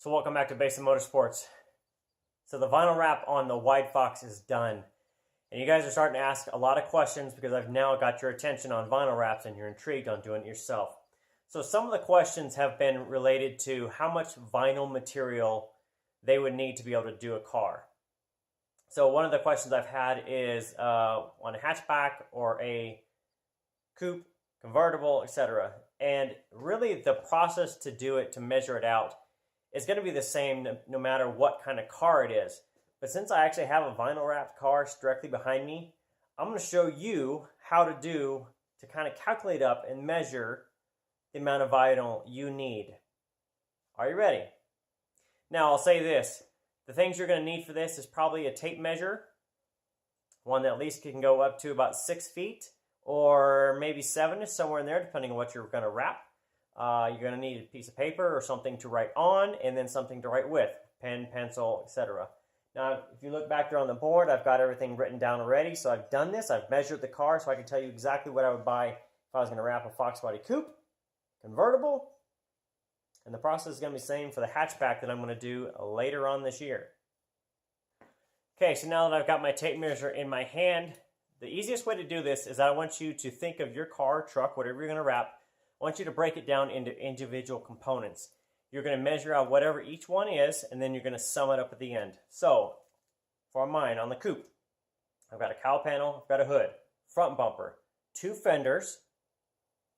So welcome back to Basin Motorsports. So the vinyl wrap on the WideFox is done. And you guys are starting to ask a lot of questions because I've now got your attention on vinyl wraps and you're intrigued on doing it yourself. So some of the questions have been related to how much vinyl material they would need to be able to do a car. So one of the questions I've had is on a hatchback or a coupe, convertible, etc. And really the process to do it, to measure it out, is going to be the same no matter what kind of car it is. But since I actually have a vinyl wrapped car directly behind me, I'm going to show you how to kind of calculate up and measure the amount of vinyl you need. Are you ready? Now I'll say this, the things you're going to need for this is probably a tape measure, one that at least can go up to about 6 feet or maybe 7, somewhere in there depending on what you're going to wrap. You're going to need a piece of paper or something to write on, and then something to write with, pen, pencil, etc. Now, if you look back there on the board, I've got everything written down already. So I've done this. I've measured the car so I can tell you exactly what I would buy if I was going to wrap a Foxbody coupe, convertible, and the process is going to be the same for the hatchback that I'm going to do later on this year. Okay, so now that I've got my tape measure in my hand, the easiest way to do this is I want you to think of your car, truck, whatever you're going to wrap. I want you to break it down into individual components. You're going to measure out whatever each one is, and then you're going to sum it up at the end. So, for mine, on the coupe, I've got a cowl panel, I've got a hood, front bumper, 2 fenders.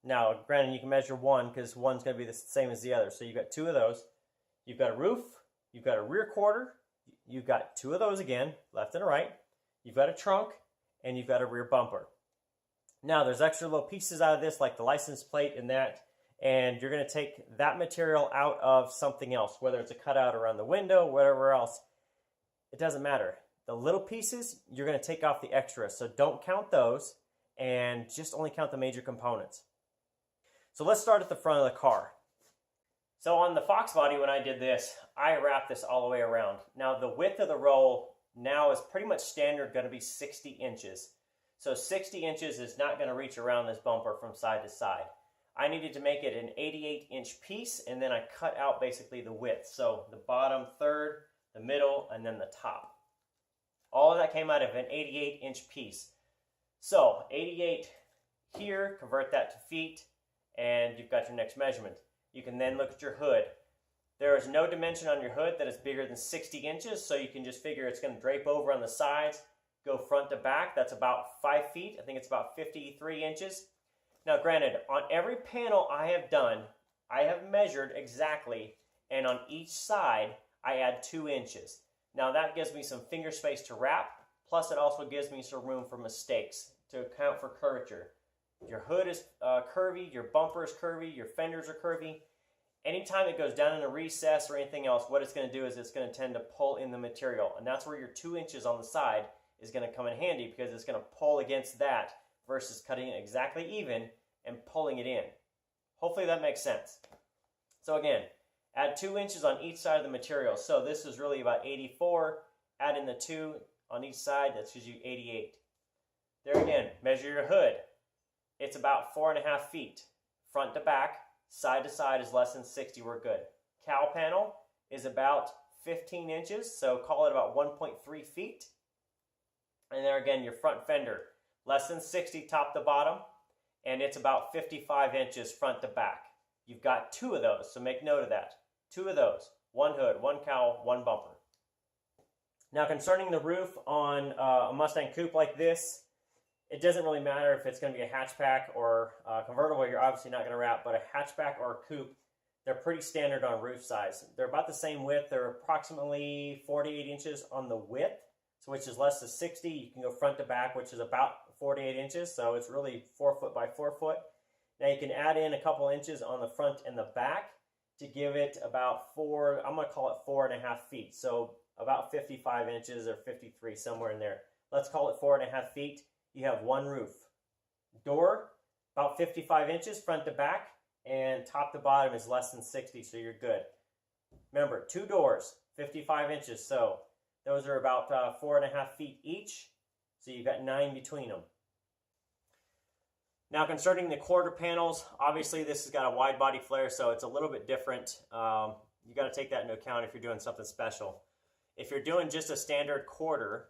Now, granted, you can measure one because one's going to be the same as the other. So you've got 2 of those. You've got a roof, you've got a rear quarter, you've got 2 of those again, left and right. You've got a trunk, and you've got a rear bumper. Now, there's extra little pieces out of this, like the license plate and that, and you're going to take that material out of something else, whether it's a cutout around the window, whatever else. It doesn't matter. The little pieces, you're going to take off the extra, so don't count those, and just only count the major components. So let's start at the front of the car. So on the Foxbody, when I did this, I wrapped this all the way around. Now, the width of the roll now is pretty much standard, going to be 60 inches. So 60 inches is not going to reach around this bumper from side to side. I needed to make it an 88-inch piece, and then I cut out basically the width. So the bottom third, the middle, and then the top. All of that came out of an 88-inch piece. So 88 here, convert that to feet, and you've got your next measurement. You can then look at your hood. There is no dimension on your hood that is bigger than 60 inches, so you can just figure it's going to drape over on the sides. Go front to back, that's about 5 feet. I think it's about 53 inches. Now granted, on every panel I have done, I have measured exactly, and on each side, I add 2 inches. Now that gives me some finger space to wrap, plus it also gives me some room for mistakes to account for curvature. Your hood is curvy, your bumper is curvy, your fenders are curvy. Anytime it goes down in a recess or anything else, what it's going to do is it's going to tend to pull in the material, and that's where your 2 inches on the side is going to come in handy because it's going to pull against that versus cutting it exactly even and pulling it in. Hopefully that makes sense. So again, add 2 inches on each side of the material. So this is really about 84. Add in the 2 on each side, that gives you 88. There again, measure your hood. It's about 4.5 feet. Front to back, side to side is less than 60, we're good. Cowl panel is about 15 inches, so call it about 1.3 feet. And there again, your front fender, less than 60 top to bottom, and it's about 55 inches front to back. You've got 2 of those, so make note of that. 2 of those, 1 hood, 1 cowl, 1 bumper. Now concerning the roof on a Mustang coupe like this, it doesn't really matter if it's going to be a hatchback or a convertible. You're obviously not going to wrap, but a hatchback or a coupe, they're pretty standard on roof size. They're about the same width. They're approximately 48 inches on the width, so which is less than 60. You can go front to back, which is about 48 inches, so it's really 4 foot by 4 foot. Now you can add in a couple inches on the front and the back to give it about I'm going to call it 4.5 feet, so about 55 inches or 53, somewhere in there. Let's call it 4.5 feet. You have 1 roof. Door, about 55 inches front to back, and top to bottom is less than 60, so you're good. Remember, 2 doors, 55 inches, so those are about 4.5 feet each, so you've got 9 between them. Now concerning the quarter panels, obviously this has got a wide body flare, so it's a little bit different. You got to take that into account if you're doing something special. If you're doing just a standard quarter,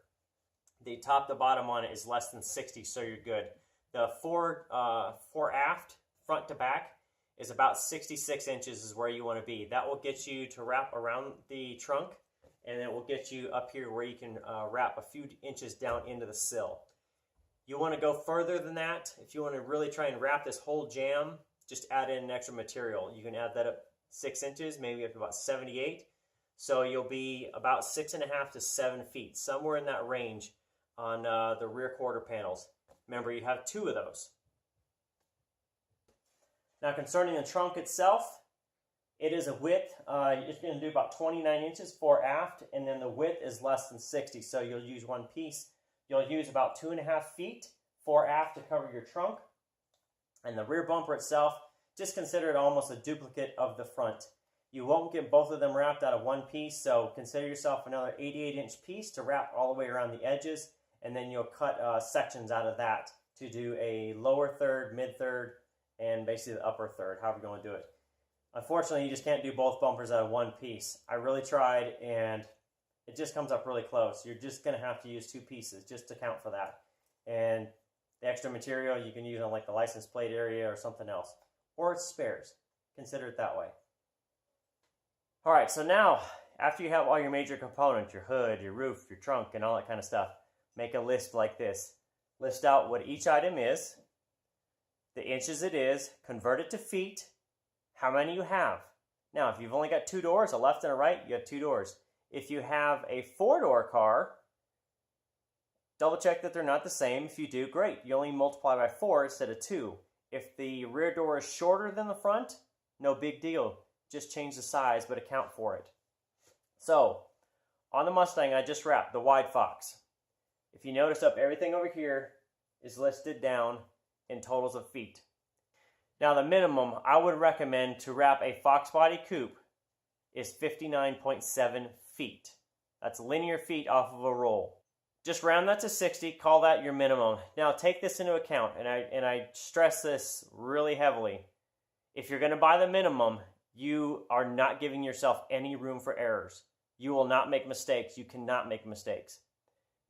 the top to bottom on it is less than 60, so you're good. The fore aft, front to back, is about 66 inches is where you want to be. That will get you to wrap around the trunk, and it will get you up here where you can wrap a few inches down into the sill. You want to go further than that. If you want to really try and wrap this whole jam, just add in an extra material. You can add that up 6 inches, maybe up to about 78. So you'll be about 6.5 to 7 feet, somewhere in that range on the rear quarter panels. Remember, you have 2 of those. Now concerning the trunk itself, it is a width, it's going to do about 29 inches fore aft, and then the width is less than 60, so you'll use one piece. You'll use about 2.5 feet fore aft to cover your trunk. And the rear bumper itself, just consider it almost a duplicate of the front. You won't get both of them wrapped out of one piece, so consider yourself another 88-inch piece to wrap all the way around the edges, and then you'll cut sections out of that to do a lower third, mid-third, and basically the upper third, however you want to do it. Unfortunately, you just can't do both bumpers out of one piece. I really tried, and it just comes up really close. You're just going to have to use 2 pieces just to count for that. And the extra material you can use on like the license plate area or something else. Or it's spares. Consider it that way. Alright, so now, after you have all your major components, your hood, your roof, your trunk, and all that kind of stuff, make a list like this. List out what each item is, the inches it is, convert it to feet, how many you have. Now, if you've only got 2 doors, a left and a right, you have 2 doors. If you have a 4-door car, double check that they're not the same. If you do, great. You only multiply by 4 instead of 2. If the rear door is shorter than the front, no big deal. Just change the size, but account for it. So, on the Mustang, I just wrapped the WideFox. If you notice up, everything over here is listed down in totals of feet. Now, the minimum I would recommend to wrap a Foxbody coupe is 59.7 feet. That's linear feet off of a roll. Just round that to 60, call that your minimum. Now take this into account, and I stress this really heavily. If you're going to buy the minimum, you are not giving yourself any room for errors. You will not make mistakes. You cannot make mistakes.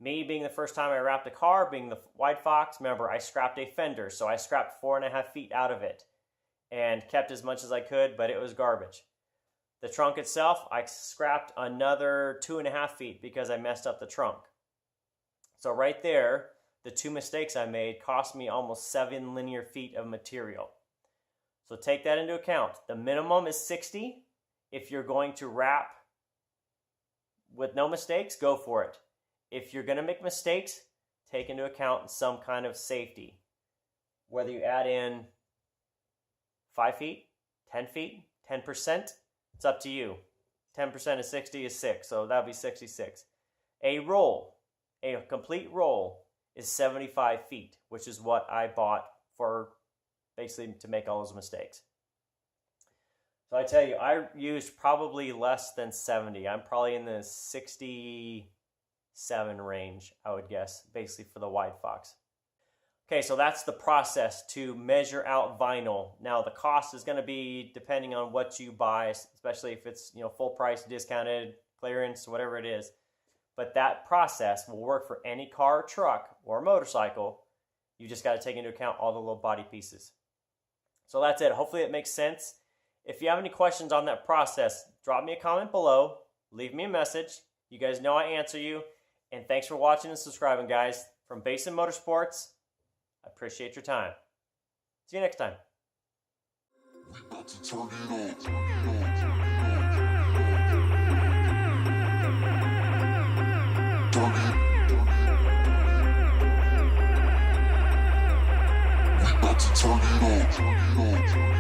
Me being the first time I wrapped a car, being the WideFox, remember I scrapped a fender, so I scrapped 4.5 feet out of it and kept as much as I could, but it was garbage. The trunk itself, I scrapped another 2.5 feet because I messed up the trunk. So right there, the 2 mistakes I made cost me almost 7 linear feet of material. So take that into account. The minimum is 60. If you're going to wrap with no mistakes, go for it. If you're going to make mistakes, take into account some kind of safety. Whether you add in 5 feet, 10 feet, 10%, it's up to you. 10% of 60 is 6, so that would be 66. A roll, a complete roll, is 75 feet, which is what I bought for basically to make all those mistakes. So I tell you, I used probably less than 70. I'm probably in the 67 range, I would guess, basically for the WideFox. Okay, so that's the process to measure out vinyl. Now the cost is going to be depending on what you buy, especially if it's full price, discounted, clearance, whatever it is. But that process will work for any car, truck, or motorcycle. You just got to take into account all the little body pieces. So that's it. Hopefully it makes sense. If you have any questions on that process, drop me a comment below. Leave me a message. You guys know I answer you. And thanks for watching and subscribing, guys. From Basin Motorsports, I appreciate your time. See you next time. We about to turn it on. Turn it on.